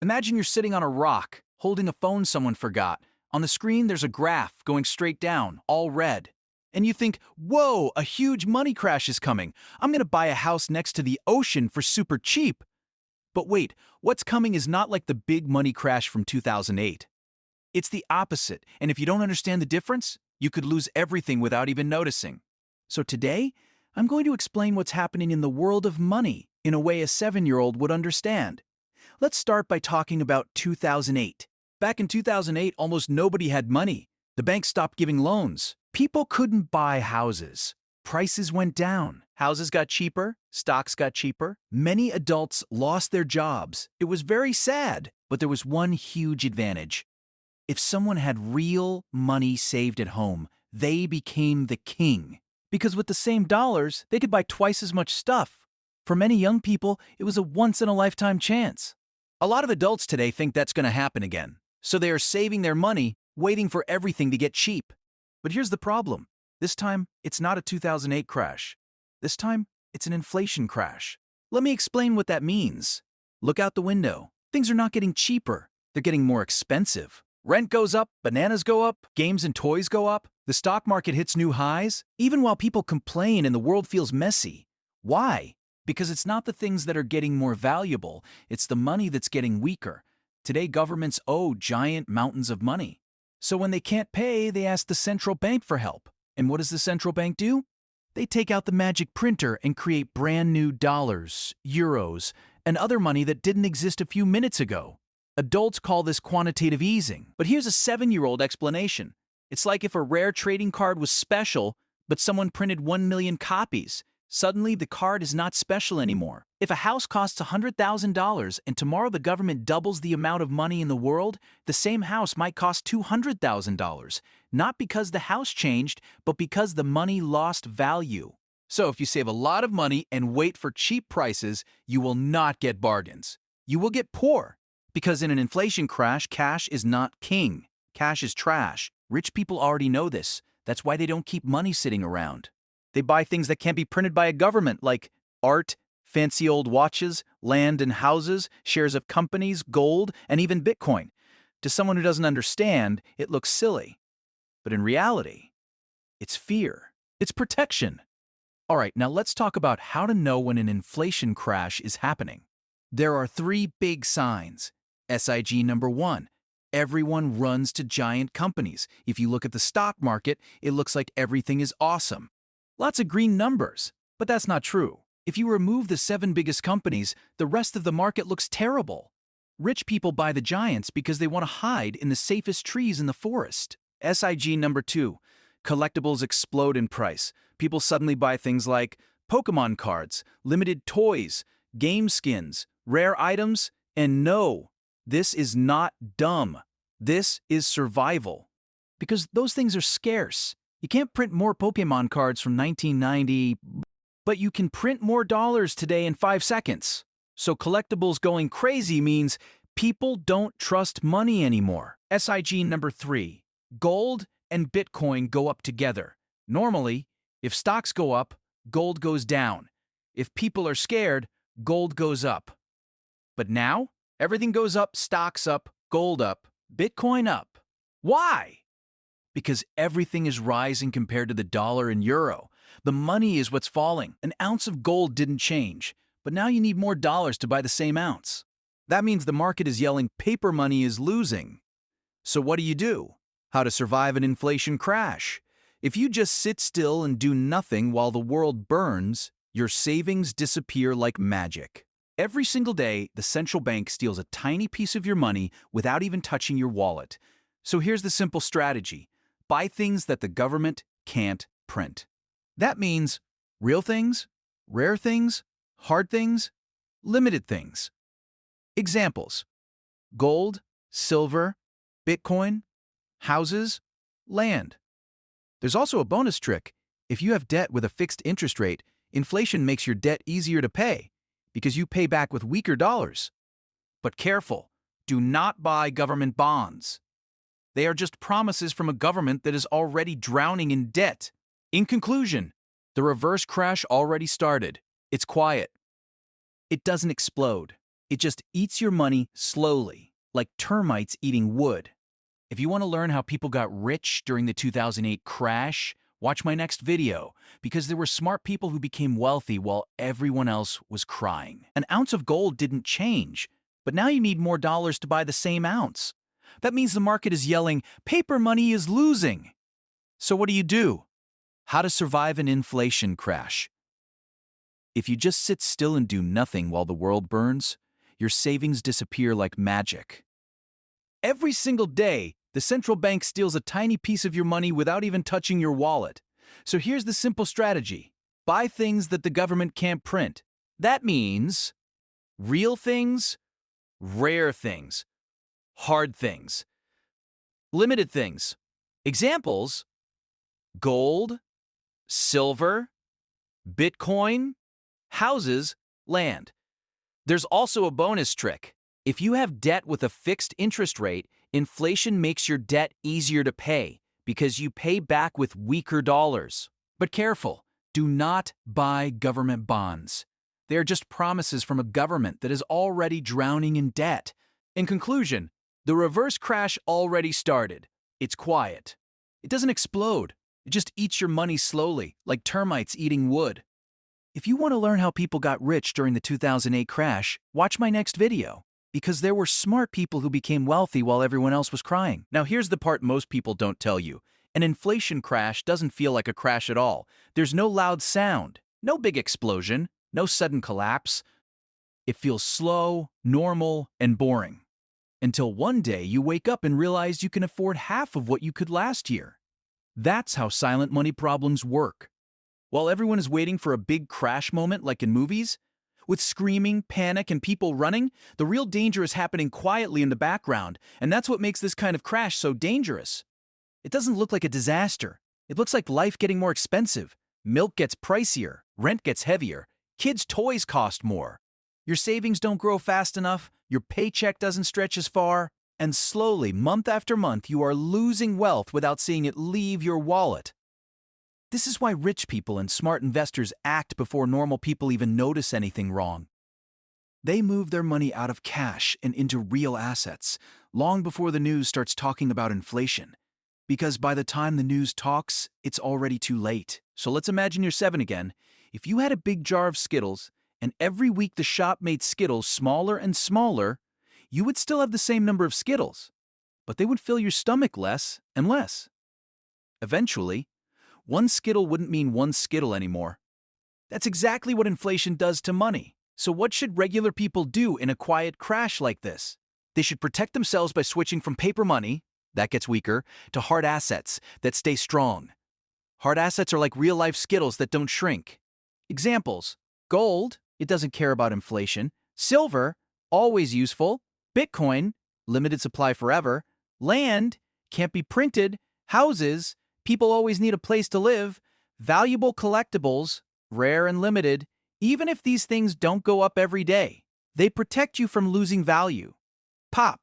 Imagine you're sitting on a rock, holding a phone someone forgot. On the screen, there's a graph going straight down, all red. And you think, whoa, a huge money crash is coming. I'm going to buy a house next to the ocean for super cheap. But wait, what's coming is not like the big money crash from 2008. It's the opposite, and if you don't understand the difference, you could lose everything without even noticing. So today, I'm going to explain what's happening in the world of money in a way a 7-year-old would understand. Let's start by talking about 2008. Back in 2008, almost nobody had money. The banks stopped giving loans. People couldn't buy houses. Prices went down. Houses got cheaper. Stocks got cheaper. Many adults lost their jobs. It was very sad, but there was one huge advantage. If someone had real money saved at home, they became the king. Because with the same dollars, they could buy twice as much stuff. For many young people, it was a once-in-a-lifetime chance. A lot of adults today think that's going to happen again, so they are saving their money, waiting for everything to get cheap. But here's the problem. This time, it's not a 2008 crash. This time, it's an inflation crash. Let me explain what that means. Look out the window. Things are not getting cheaper. They're getting more expensive. Rent goes up, bananas go up, games and toys go up, the stock market hits new highs, even while people complain and the world feels messy. Why? Because it's not the things that are getting more valuable, it's the money that's getting weaker. Today, governments owe giant mountains of money. So when they can't pay, they ask the central bank for help. And what does the central bank do? They take out the magic printer and create brand new dollars, euros, and other money that didn't exist a few minutes ago. Adults call this quantitative easing. But here's a 7-year-old explanation. It's like if a rare trading card was special, but someone printed 1 million copies. Suddenly, the card is not special anymore. If a house costs $100,000 and tomorrow the government doubles the amount of money in the world, the same house might cost $200,000. Not because the house changed, but because the money lost value. So if you save a lot of money and wait for cheap prices, you will not get bargains. You will get poor. Because in an inflation crash, cash is not king. Cash is trash. Rich people already know this. That's why they don't keep money sitting around. They buy things that can't be printed by a government, like art, fancy old watches, land and houses, shares of companies, gold, and even Bitcoin. To someone who doesn't understand, it looks silly. But in reality, it's fear. It's protection. All right, now let's talk about how to know when an inflation crash is happening. There are 3 big signs. SIG number 1. Everyone runs to giant companies. If you look at the stock market, it looks like everything is awesome. Lots of green numbers, but that's not true. If you remove the 7 biggest companies, the rest of the market looks terrible. Rich people buy the giants because they want to hide in the safest trees in the forest. SIG number 2. Collectibles explode in price. People suddenly buy things like Pokemon cards, limited toys, game skins, rare items, and no, this is not dumb. This is survival. Because those things are scarce. You can't print more Pokemon cards from 1990, but you can print more dollars today in 5 seconds. So collectibles going crazy means people don't trust money anymore. SIG number 3. Gold and Bitcoin go up together. Normally, if stocks go up, gold goes down. If people are scared, gold goes up. But now, everything goes up, stocks up, gold up, Bitcoin up. Why? Because everything is rising compared to the dollar and euro. The money is what's falling. An ounce of gold didn't change, but now you need more dollars to buy the same ounce. That means the market is yelling paper money is losing. So what do? How to survive an inflation crash? If you just sit still and do nothing while the world burns, your savings disappear like magic. Every single day, the central bank steals a tiny piece of your money without even touching your wallet. So here's the simple strategy. Buy things that the government can't print. That means real things, rare things, hard things, limited things. Examples: gold, silver, Bitcoin, houses, land. There's also a bonus trick. If you have debt with a fixed interest rate, inflation makes your debt easier to pay because you pay back with weaker dollars. But careful, do not buy government bonds. They are just promises from a government that is already drowning in debt. In conclusion, the reverse crash already started. It's quiet. It doesn't explode. It just eats your money slowly, like termites eating wood. If you want to learn how people got rich during the 2008 crash, watch my next video, because there were smart people who became wealthy while everyone else was crying. An ounce of gold didn't change, but now you need more dollars to buy the same ounce. That means the market is yelling, paper money is losing. So what do? How to survive an inflation crash. If you just sit still and do nothing while the world burns, your savings disappear like magic. Every single day, the central bank steals a tiny piece of your money without even touching your wallet. So here's the simple strategy. Buy things that the government can't print. That means real things, rare things, hard things, limited things. Examples: gold, silver, Bitcoin, houses, land. There's also a bonus trick. If you have debt with a fixed interest rate, inflation makes your debt easier to pay because you pay back with weaker dollars. But careful, do not buy government bonds. They are just promises from a government that is already drowning in debt. In conclusion, the reverse crash already started. It's quiet. It doesn't explode. It just eats your money slowly, like termites eating wood. If you want to learn how people got rich during the 2008 crash, watch my next video, because there were smart people who became wealthy while everyone else was crying. Now here's the part most people don't tell you. An inflation crash doesn't feel like a crash at all. There's no loud sound, no big explosion, no sudden collapse. It feels slow, normal, and boring. Until one day you wake up and realize you can afford half of what you could last year. That's how silent money problems work. While everyone is waiting for a big crash moment like in movies, with screaming, panic, and people running, the real danger is happening quietly in the background, and that's what makes this kind of crash so dangerous. It doesn't look like a disaster. It looks like life getting more expensive. Milk gets pricier, rent gets heavier, kids' toys cost more. Your savings don't grow fast enough, your paycheck doesn't stretch as far, and slowly, month after month, you are losing wealth without seeing it leave your wallet. This is why rich people and smart investors act before normal people even notice anything wrong. They move their money out of cash and into real assets, long before the news starts talking about inflation. Because by the time the news talks, it's already too late. So let's imagine you're 7 again. If you had a big jar of Skittles, and every week the shop made Skittles smaller and smaller, you would still have the same number of Skittles, but they would fill your stomach less and less. Eventually, one Skittle wouldn't mean one Skittle anymore. That's exactly what inflation does to money. So what should regular people do in a quiet crash like this? They should protect themselves by switching from paper money, that gets weaker, to hard assets that stay strong. Hard assets are like real-life Skittles that don't shrink. Examples: gold, it doesn't care about inflation. Silver, always useful. Bitcoin, limited supply forever. Land, can't be printed. Houses, people always need a place to live. Valuable collectibles, rare and limited. Even if these things don't go up every day, they protect you from losing value. Pop,